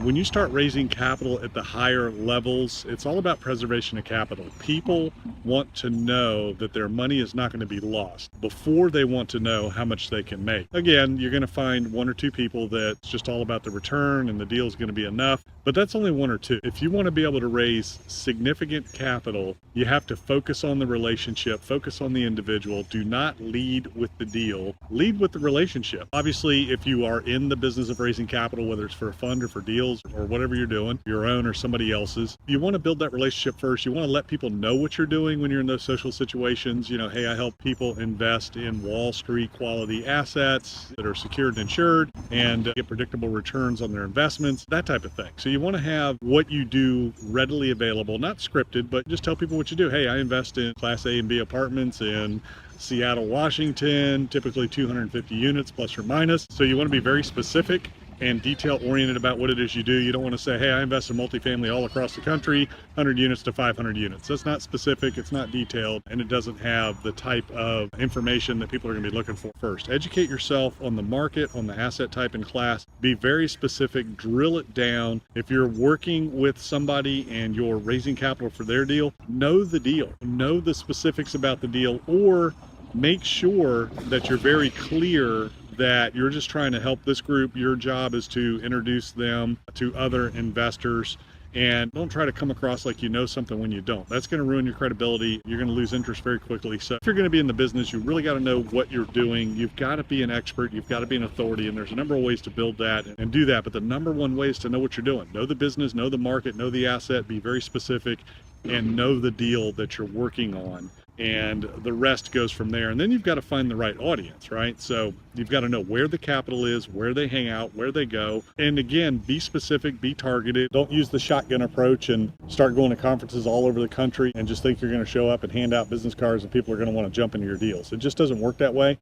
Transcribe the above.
when you start raising capital at the higher levels, it's all about preservation of capital. People want to know that their money is not going to be lost before they want to know how much they can make. Again, you're going to find one or two people that's just all about the return and the deal is going to be enough, but that's only one or two. If you want to be able to raise significant capital, you have to focus on the relationship, focus on the individual. Do not lead with the deal, lead with the relationship. Obviously, if you are in the business of raising capital, whether it's for a fund or for deals or whatever you're doing, your own or somebody else's, you want to build that relationship first. You want to let people know what you're doing when you're in those social situations. You know, hey, I help people invest in Wall Street quality assets that are secured and insured and get predictable returns on their investments, that type of thing. So you want to have what you do readily available, not scripted, but just tell people what you do. Hey, I invest in Class A and B apartments in Seattle, Washington, typically 250 units plus or minus. So you want to be very specific and detail oriented about what it is you do. You don't want to say, hey, I invest in multifamily all across the country, 100 units to 500 units. That's not specific, it's not detailed, and it doesn't have the type of information that people are going to be looking for. First, educate yourself on the market, on the asset type and class. Be very specific, drill it down. If you're working with somebody and you're raising capital for their deal, know the deal, know the specifics about the deal, or make sure that you're very clear that you're just trying to help this group. Your job is to introduce them to other investors, and don't try to come across like you know something when you don't. That's going to ruin your credibility. You're going to lose interest very quickly. So if you're going to be in the business, you really got to know what you're doing. You've got to be an expert. You've got to be an authority, and there's a number of ways to build that and do that. But the number one way is to know what you're doing. Know the business, know the market, know the asset, be very specific, and know the deal that you're working on. And the rest goes from there. And then you've got to find the right audience, right? So you've got to know where the capital is, where they hang out, where they go. And again, be specific, be targeted. Don't use the shotgun approach and start going to conferences all over the country and just think you're going to show up and hand out business cards and people are going to want to jump into your deals. It just doesn't work that way.